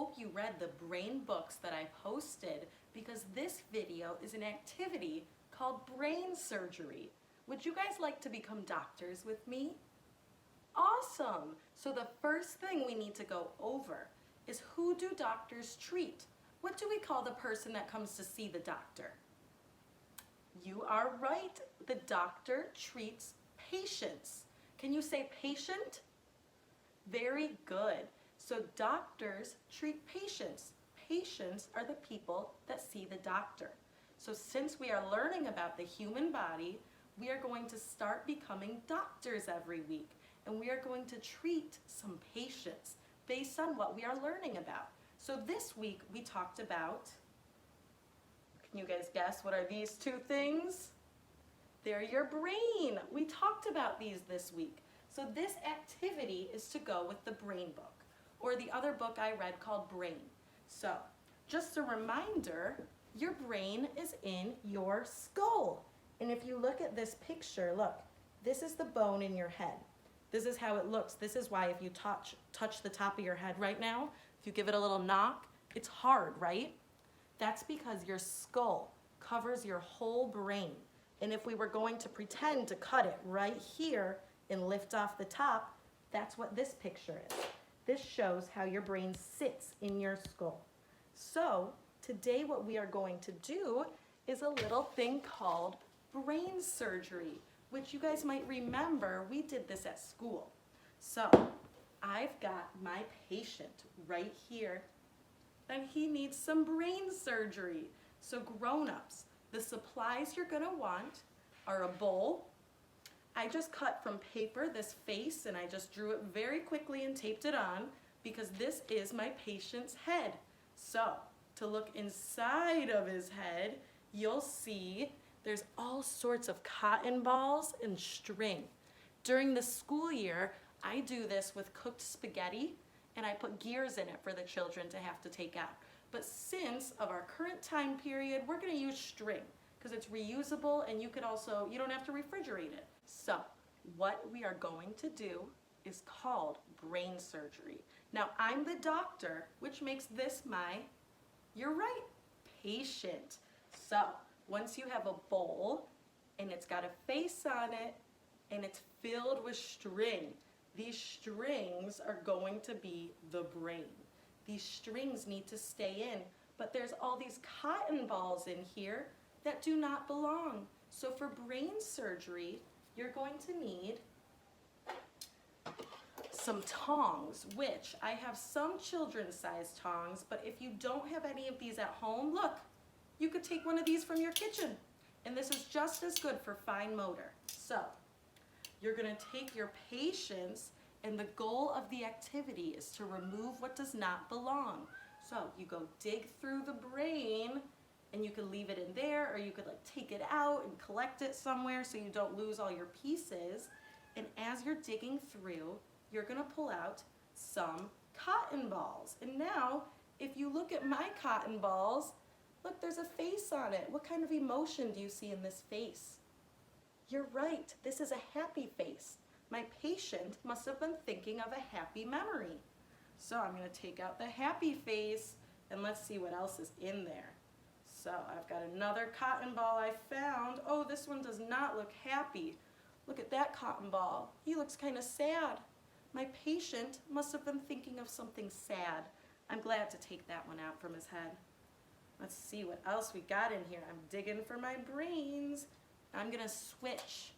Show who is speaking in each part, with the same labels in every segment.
Speaker 1: hope you read the brain books that I posted because this video is an activity called brain surgery. Would you guys like to become doctors with me? Awesome! So the first thing we need to go over is, who do doctors treat? What do we call the person that comes to see the doctor? You are right. The doctor treats patients. Can you say patient? Very good. So doctors treat patients. Patients are the people that see the doctor. So since we are learning about the human body, we are going to start becoming doctors every week. And we are going to treat some patients based on what we are learning about. So this week we talked about, can you guys guess what are these two things? They're your brain. We talked about these this week. So this activity is to go with the brain book, or the other book I read called Brain. So just a reminder, your brain is in your skull. And if you look at this picture, look, this is the bone in your head. This is how it looks. This is why if you touch the top of your head right now, if you give it a little knock, it's hard, right? That's because your skull covers your whole brain. And if we were going to pretend to cut it right here and lift off the top, that's what this picture is. This shows how your brain sits in your skull. So today what we are going to do is a little thing called brain surgery, which you guys might remember we did this at school. So I've got my patient right here, and he needs some brain surgery. So grown-ups, the supplies you're gonna want are a bowl. I just cut from paper this face, and I just drew it very quickly and taped it on because this is my patient's head. So to look inside of his head, you'll see there's all sorts of cotton balls and string. During the school year, I do this with cooked spaghetti, and I put gears in it for the children to have to take out. But since of our current time period, we're gonna use string because it's reusable, and you don't have to refrigerate it. So what we are going to do is called brain surgery. Now I'm the doctor, which makes this you're right, patient. So once you have a bowl and it's got a face on it and it's filled with string, these strings are going to be the brain. These strings need to stay in, but there's all these cotton balls in here that do not belong. So for brain surgery, you're going to need some tongs, which I have some children's size tongs, but if you don't have any of these at home, look, you could take one of these from your kitchen. And this is just as good for fine motor. So you're gonna take your patients, and the goal of the activity is to remove what does not belong. So you go dig through the brain, and you could leave it in there, or you could take it out and collect it somewhere so you don't lose all your pieces. And as you're digging through, you're gonna pull out some cotton balls. And now, if you look at my cotton balls, look, there's a face on it. What kind of emotion do you see in this face? You're right, this is a happy face. My patient must have been thinking of a happy memory. So I'm gonna take out the happy face, and let's see what else is in there. So I've got another cotton ball I found. Oh, this one does not look happy. Look at that cotton ball. He looks kind of sad. My patient must have been thinking of something sad. I'm glad to take that one out from his head. Let's see what else we got in here. I'm digging for my brains. I'm gonna switch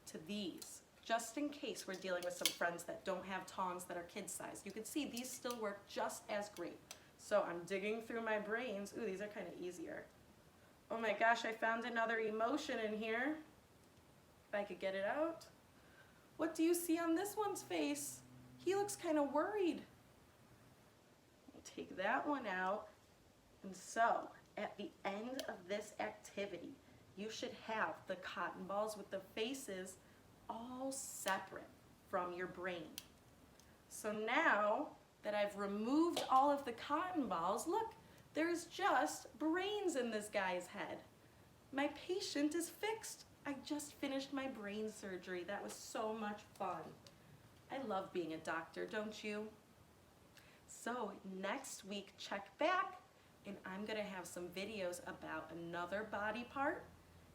Speaker 1: to these, just in case we're dealing with some friends that don't have tongs that are kid size. You can see these still work just as great. So I'm digging through my brains. Ooh, these are kind of easier. Oh my gosh, I found another emotion in here. If I could get it out. What do you see on this one's face? He looks kind of worried. Take that one out. And so, at the end of this activity, you should have the cotton balls with the faces all separate from your brain. So now that I've removed all of the cotton balls, look, there's just brains in this guy's head. My patient is fixed. I just finished my brain surgery. That was so much fun. I love being a doctor, don't you? So next week, check back, and I'm gonna have some videos about another body part,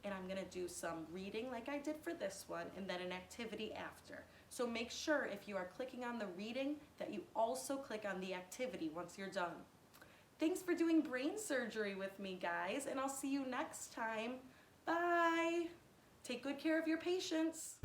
Speaker 1: and I'm gonna do some reading like I did for this one, and then an activity after. So make sure if you are clicking on the reading that you also click on the activity once you're done. Thanks for doing brain surgery with me, guys, and I'll see you next time. Bye. Take good care of your patients.